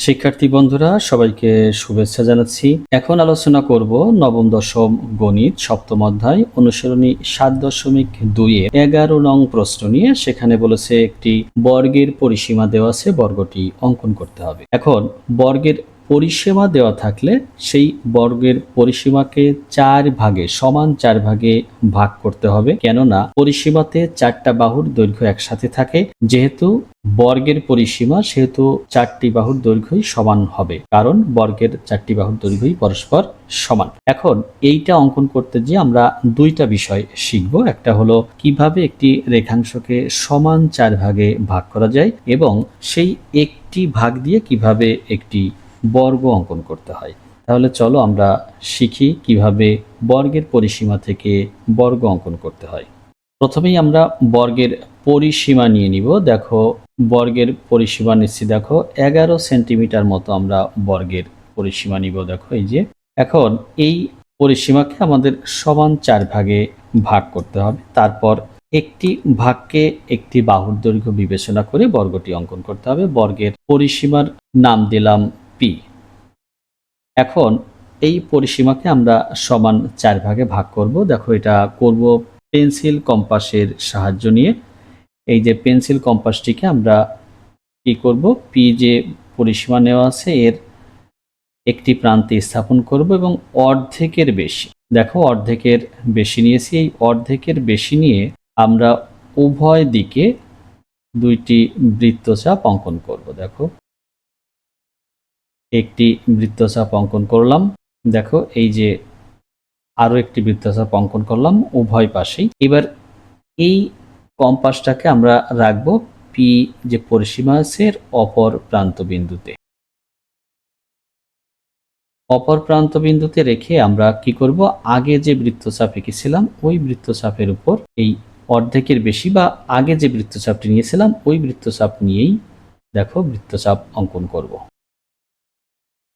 শিক্ষার্থী বন্ধুরা সবাইকে শুভেচ্ছা জানাচ্ছি। এখন আলোচনা করব নবম দশম গণিত সপ্তম অধ্যায় অনুশীলনী ৭.২ এর ১১ নং প্রশ্ন নিয়ে। সেখানে বলেছে একটি বর্গের পরিসীমা দেওয়া আছে, বর্গটি অঙ্কন করতে হবে। এখন বর্গের পরিসীমা দেওয়া থাকলে সেই বর্গের পরিসীমাকে সমান ৪ ভাগে ভাগ করতে হবে, কেননা পরিসীমাতে ৪টা বাহুর দৈর্ঘ্য একসাথে থাকে। যেহেতু বর্গের পরিসীমা, সেহেতু ৪টি বাহুর দৈর্ঘ্যই সমান হবে, কারণ বর্গের ৪টি বাহুর দৈর্ঘ্যই পরস্পর সমান। এখন এইটা অঙ্কন করতে গিয়ে আমরা দুইটা বিষয় শিখব। একটা হলো কিভাবে একটি রেখাংশকে সমান ৪ ভাগে ভাগ করা যায়, এবং সেই একটি ভাগ দিয়ে কিভাবে একটি বর্গ অঙ্কন করতে হয়। তাহলে চলো আমরা শিখি কিভাবে বর্গের পরিসীমা থেকে বর্গ অঙ্কন করতে হয়। প্রথমেই আমরা বর্গের পরিসীমা নিয়ে নিব। দেখো বর্গের পরিসীমা নিচ্ছি, দেখো ১১ সেন্টিমিটার মতো আমরা বর্গের পরিসীমা নিব। দেখো এই যে, এখন এই পরিসীমাকে আমাদের সমান ৪ ভাগে ভাগ করতে হবে। তারপর একটি ভাগকে একটি বাহুর দৈর্ঘ্য বিবেচনা করে বর্গটি অঙ্কন করতে হবে। বর্গের পরিসীমার নাম দিলাম পি। এখন এই পরিসীমাকে আমরা সমান ৪ ভাগে ভাগ করব। দেখো এটা করব পেন্সিল কম্পাসের সাহায্য নিয়ে। এই যে পেন্সিল কম্পাসটিকে আমরা কি করব, পি যে পরিসীমা নেওয়া আছে এর একটি প্রান্তে স্থাপন করব এবং অর্ধেকের বেশি, দেখো অর্ধেকের বেশি নিয়েছি। এই অর্ধেকের বেশি নিয়ে আমরা উভয় দিকে দুইটি বৃত্তচাপ অঙ্কন করব। দেখো একটি বৃত্তচাপ অঙ্কন করলাম। দেখো এই যে আরো একটি বৃত্তচাপ অঙ্কন করলাম উভয় পাশেই। এবার এই কম্পাসটাকে আমরা রাখবো পি যে পরিসীমা আছে এর অপর প্রান্ত বিন্দুতে। অপর প্রান্ত বিন্দুতে রেখে আমরা কি করব, আগে যে বৃত্তচাপ এঁকেছিলাম ওই বৃত্তচাপের উপর এই অর্ধেকের বেশি বা আগে যে বৃত্তচাপটি নিয়েছিলাম ওই বৃত্তচাপ নিয়েই দেখো বৃত্তচাপ অঙ্কন করব।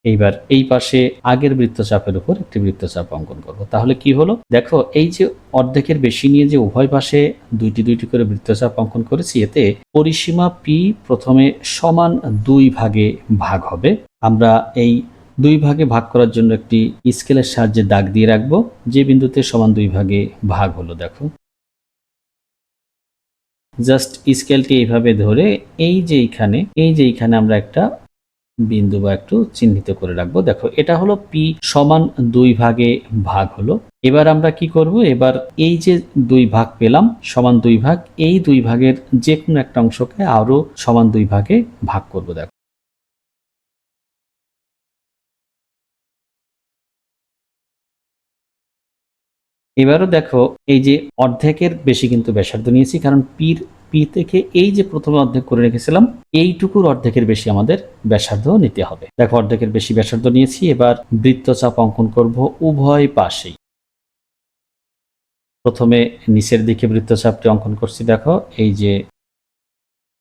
এইবার এই পাশে আগের বৃত্তচাপের উপর একটি বৃত্তচাপ অঙ্কন করব। তাহলে কি হলো, দেখো এই যে অর্ধেকের বেশি নিয়ে যে উভয় পাশে দুইটি দুইটি করে বৃত্তচাপ অঙ্কন করেছি, এতে পরিসীমা পি প্রথমে সমান ২ ভাগে ভাগ হবে। আমরা এই ২ ভাগে ভাগ করার জন্য একটি স্কেলের সাহায্যে দাগ দিয়ে রাখবো যে বিন্দুতে সমান ২ ভাগে ভাগ হলো। দেখো জাস্ট স্কেলটি এইভাবে ধরে এই যে এইখানে আমরা একটা বিন্দু বা একটু চিহ্নিত করে রাখবো। দেখো এটা হলো পি সমান ২ ভাগে ভাগ হলো। এবার আমরা কি করব, এবার এই যে ২ ভাগ পেলাম সমান ২ ভাগ, এই ২ ভাগের যে কোনো একটা অংশকে আরো সমান ২ ভাগে ভাগ করব। দেখো এবারও দেখো এই যে অর্ধেকের বেশি কিন্তু ব্যাসার্ধ নিয়েছি, কারণ পি থেকে এই যে প্রথমে অর্ধেক করে রেখেছিলাম এইটুকুর অর্ধেকের বেশি আমাদের ব্যাসার্ধ নিতে হবে। দেখো অর্ধেকের বেশি ব্যাসার্ধ নিয়েছি। এবার বৃত্তচাপ অঙ্কন করব উভয় পাশেই। প্রথমে নিচের দিকে বৃত্তচাপটি অঙ্কন করছি। দেখো এই যে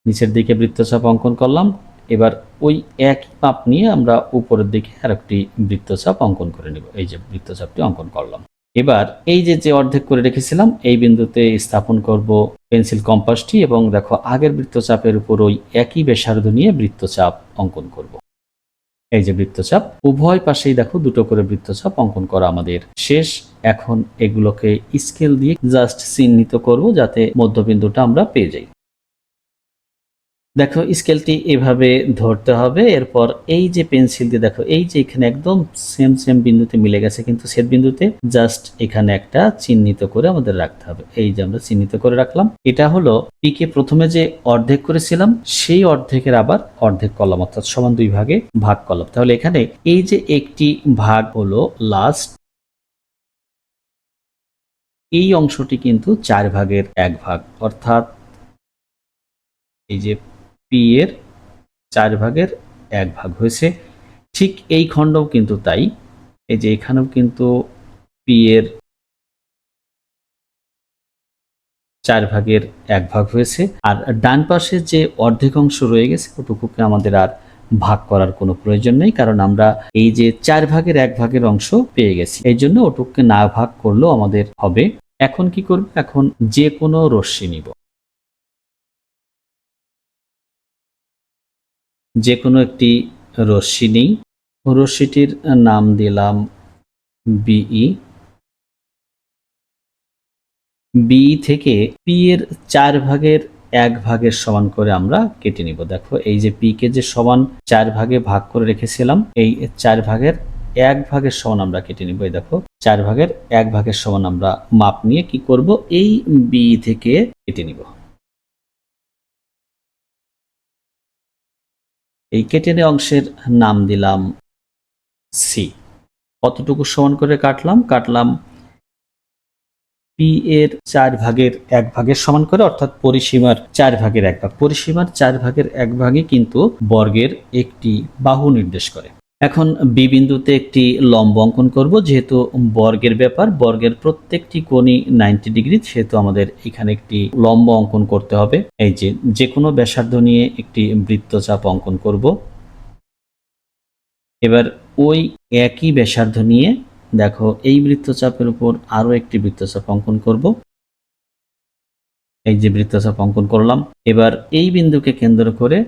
নিচের দিকে বৃত্তচাপ অঙ্কন করলাম। এবার ওই একই মাপ নিয়ে আমরা উপরের দিকে আরেকটি বৃত্তচাপ অঙ্কন করে নেব। এই যে বৃত্তচাপটি অঙ্কন করলাম। এবার এই যে অর্ধেক করে রেখেছিলাম এই বিন্দুতে স্থাপন করব পেন্সিল কম্পাসটি, এবং দেখো আগের বৃত্তচাপের উপর ওই একই ব্যাসার্ধ নিয়ে বৃত্তচাপ অঙ্কন করব। এই যে বৃত্তচাপ উভয় পাশেই দেখো দুটো করে বৃত্তচাপ অঙ্কন করা আমাদের শেষ। এখন এগুলোকে স্কেল দিয়ে জাস্ট চিহ্নিত করব যাতে মধ্যবিন্দুটা আমরা পেয়ে যাই। দেখো স্কেলটি এভাবে ধরতে হবে। এরপর এই যে পেন্সিল দিয়ে দেখো এই যে এখানে একদম সেম বিন্দুতে মিলে গেছে, কিন্তু ছেদ বিন্দুতে জাস্ট এখানে একটা চিহ্নিত করে আমাদের রাখতে হবে। এই যে আমরা চিহ্নিত করে রাখলাম। এটা হলো পি কে প্রথমে যে অর্ধেক করেছিলাম সেই অর্ধেকের আবার অর্ধেক করলাম, অর্থাৎ সমান ২ ভাগে ভাগ করলাম। তাহলে এখানে এই যে একটি ভাগ হলো লাস্ট, এই অংশটি কিন্তু ৪ ভাগের ১ ভাগ, অর্থাৎ এই যে পি এর ৪ ভাগের ১ ভাগ হয়েছে। ঠিক এই খণ্ডও কিন্তু তাই। এই যে এখানেও কিন্তু পি এর ৪ ভাগের ১ ভাগ হয়েছে। আর ডান পাশে যে অর্ধেক অংশ রয়ে গেছে ওটুকুকে আমাদের আর ভাগ করার কোনো প্রয়োজন নেই, কারণ আমরা এই যে ৪ ভাগের ১ ভাগের অংশ পেয়ে গেছি। এই জন্য ওটুকুকে না ভাগ করলেও আমাদের হবে। এখন কি করব, এখন যে কোনো রশ্মি নিব, যে কোনো একটি রশ্মি নিই, রশ্মিটির নাম দিলাম বিই। বি থেকে পি এর 4 ভাগের 1 ভাগের সমান করে আমরা কেটে নিব। দেখো এই যে পি কে যে সমান 4 ভাগে ভাগ করে রেখেছিলাম, এই 4 ভাগের 1 ভাগের সমান আমরা কেটে নিব। এই দেখো 4 ভাগের 1 ভাগের সমান আমরা মাপ নিয়ে কি করব, এই বি থেকে কেটে নিব। এই কেটে নেওয়া অংশের নাম দিলাম সি। কতটুকু সমান করে কাটলাম পি এর 4 ভাগের 1 ভাগের সমান করে, অর্থাৎ পরিসীমার 4 ভাগের 1 ভাগ। পরিসীমার 4 ভাগের 1 ভাগই কিন্তু বর্গের একটি বাহু নির্দেশ করে। এখন বি বিন্দুতে একটি লম্ব অঙ্কন করব। যেহেতু বর্গের ব্যাপার, বর্গের প্রত্যেকটি কোণই 90 ডিগ্রি, সেহেতু আমাদের এখানে একটি লম্ব অঙ্কন করতে হবে। এই যে কোনো ব্যাসার্ধ নিয়ে একটি বৃত্তচাপ অঙ্কন করব। এবার ওই একই ব্যাসার্ধ নিয়ে দেখো এই বৃত্তচাপের উপর আরো একটি বৃত্তচাপ অঙ্কন করব। এই যে বৃত্তচাপ অঙ্কন করলাম। এবার এই বিন্দুকে কেন্দ্র করে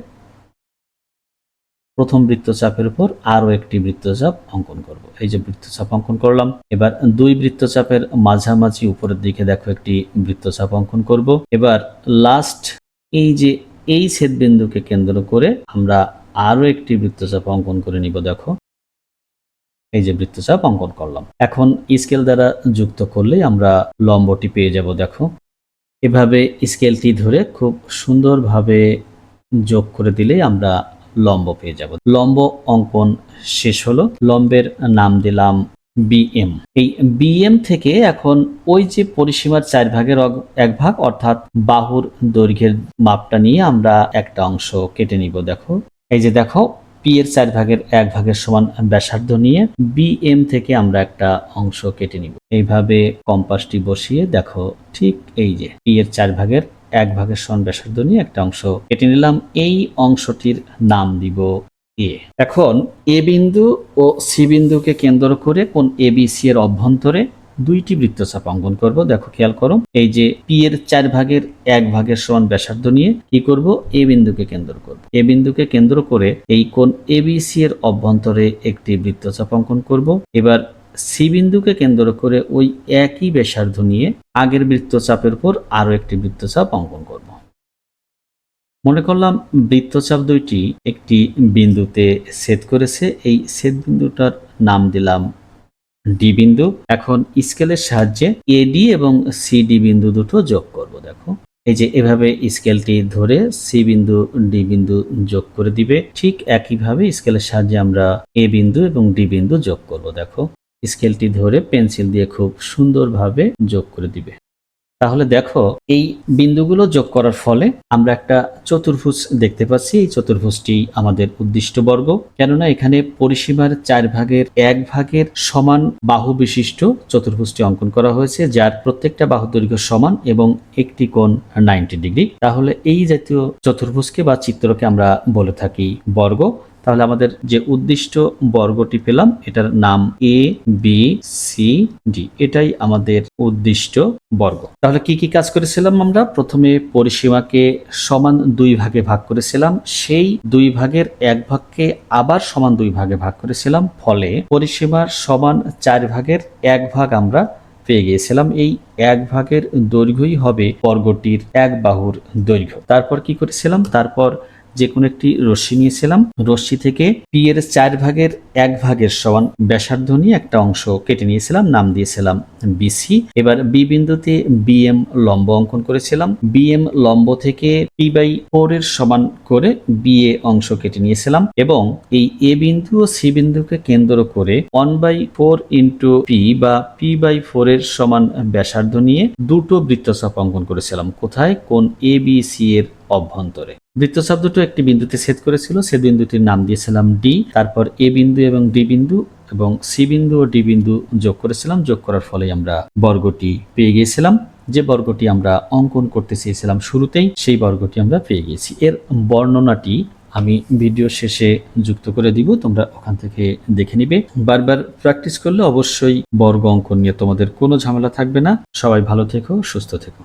প্রথম বৃত্তচাপের উপর আরো একটি বৃত্তচাপ অঙ্কন করব। এই যে বৃত্তচাপ অঙ্কন করলাম। এবার দুই বৃত্তচাপের মাঝামাঝি উপরের দিকে দেখো একটি বৃত্তচাপ অঙ্কন করব। এবার লাস্ট এই যে এই ছেদবিন্দুকে কেন্দ্র করে আমরা আরো একটি বৃত্তচাপ অঙ্কন করে নিব। দেখো এই যে বৃত্তচাপ অঙ্কন করলাম। এখন স্কেল দ্বারা যুক্ত করলেই আমরা লম্বটি পেয়ে যাব। দেখো এভাবে স্কেলটি ধরে খুব সুন্দরভাবে যোগ করে দিলেই আমরা লম্ব পেয়ে যাব। লম্ব অঙ্কন শেষ হলো। লম্বের নাম দিলাম বিএম। এই বিএম থেকে এখন ওই যে পরিসীমার 4 ভাগের 1 ভাগ অর্থাৎ বাহুর দৈর্ঘ্যের মাপটা নিয়ে আমরা একটা অংশ কেটে নিব। দেখো এই যে দেখো পি এর 4 ভাগের 1 ভাগের সমান ব্যাসার্ধ নিয়ে বিএম থেকে আমরা একটা অংশ কেটে নিব। এইভাবে কম্পাসটি বসিয়ে দেখো ঠিক এই যে পি এর 4 ভাগের 1 ভাগের সমান ব্যাসার্ধ নিয়ে একটা অংশ কেটে নিলাম। এই অংশটির নাম দিব এ। এখন এ বিন্দু ও সি বিন্দুকে কেন্দ্র করে কোন এবিসি এর অভ্যন্তরে দুইটি বৃত্তচাপ অঙ্কন করব। দেখো খেয়াল করো, এই যে পি এর 4 ভাগের 1 ভাগের সমান ব্যাসার্ধ নিয়ে কি করব, এ বিন্দুকে কেন্দ্র করব। এ বিন্দুকে কেন্দ্র করে এই কোন এবিসি এর অভ্যন্তরে একটি বৃত্তচাপ অঙ্কন করব। এবার সি বিন্দুকে কেন্দ্র করে ওই একই ব্যাসার্ধ নিয়ে আগের বৃত্তচাপের উপর আরো একটি বৃত্তচাপ অঙ্কন করব। মনে করলাম বৃত্তচাপ দুইটি একটি বিন্দুতে ছেদ করেছে। এই ছেদ বিন্দুটার নাম দিলাম ডি বিন্দু। এখন স্কেলের সাহায্যে এডি এবং সিডি বিন্দু দুটো যোগ করব। দেখো এই যে এভাবে স্কেলটি ধরে সি বিন্দু ডি বিন্দু যোগ করে দিবে। ঠিক একইভাবে স্কেলের সাহায্যে আমরা এ বিন্দু এবং ডি বিন্দু যোগ করব। দেখো স্কেলটি ধরে পেন্সিল দিয়ে খুব সুন্দরভাবে যোগ করে দিবে। তাহলে দেখো এই বিন্দুগুলো যোগ করার ফলে আমরা একটা চতুর্ভুজ দেখতে পাচ্ছি। এই চতুর্ভুজটি আমাদের উদ্দিষ্ট বর্গ, কেননা এখানে পরিসীমার 4 ভাগের 1 ভাগের সমান বাহু বিশিষ্ট চতুর্ভুজটি অঙ্কন করা হয়েছে, যার প্রত্যেকটা বাহু দৈর্ঘ্য সমান এবং একটি কোণ 90 ডিগ্রি। তাহলে এই জাতীয় চতুর্ভুজকে বা চিত্রকে আমরা বলে থাকি বর্গ। তাহলে আমাদের যে উদ্দিষ্ট বর্গটি পেলাম এটার নাম এ বি সি ডি, এটাই আমাদের উদ্দিষ্ট বর্গ। তাহলে কি কি কাজ করেছিলাম আমরা? প্রথমে পরিসীমাকে সমান 2 ভাগে ভাগ করেছিলাম, সেই 2 ভাগের 1 ভাগকে আবার সমান 2 ভাগে ভাগ করেছিলাম, ফলে পরিসীমার সমান 4 ভাগের 1 ভাগ আমরা পেয়ে গিয়েছিলাম। এই 1 ভাগের দৈর্ঘ্যই হবে বর্গটির 1 বাহুর দৈর্ঘ্য। তারপর কি করেছিলাম? তারপর যে কোনো একটি রশ্মি নিয়েছিলাম, রশ্মি থেকে পি এর 4 ভাগের 1 ভাগের সমান ব্যাসার্ধ নিয়ে একটা অংশ কেটে নিয়েছিলাম, নাম দিয়েছিলাম বিসি। এবার বি বিন্দুতে বিএম লম্ব অঙ্কন করেছিলাম। বিএম লম্ব থেকে P/4 এর সমান করে বিএ অংশ কেটে নিয়েছিলাম এবং এই এ বিন্দু ও সি বিন্দুকে কেন্দ্র করে 1/4 ইন্টু পি বা P/4 এর সমান ব্যাসার্ধ নিয়ে দুটো বৃত্তচাপ অঙ্কন করেছিলাম। কোথায়? কোন এ বি সি এর অভ্যন্তরে। বৃত্তচাপ দুটো একটি বিন্দুতে ছেদ করেছিল, সে বিন্দুটির নাম দিয়েছিলাম ডি। তারপর এ বিন্দু এবং ডি বিন্দু এবং সি বিন্দু ও ডি বিন্দু যোগ করেছিলাম। যোগ করার ফলে আমরা বর্গটি পেয়ে গিয়েছিলাম। যে বর্গটি আমরা অঙ্কন করতে চেয়েছিলাম শুরুতেই, সেই বর্গটি আমরা পেয়ে গেছি। এর বর্ণনাটি আমি ভিডিও শেষে যুক্ত করে দিব, তোমরা ওখান থেকে দেখে নিবে। বারবার প্র্যাকটিস করলে অবশ্যই বর্গ অঙ্কন নিয়ে তোমাদের কোনো ঝামেলা থাকবে না। সবাই ভালো থেকো, সুস্থ থেকো।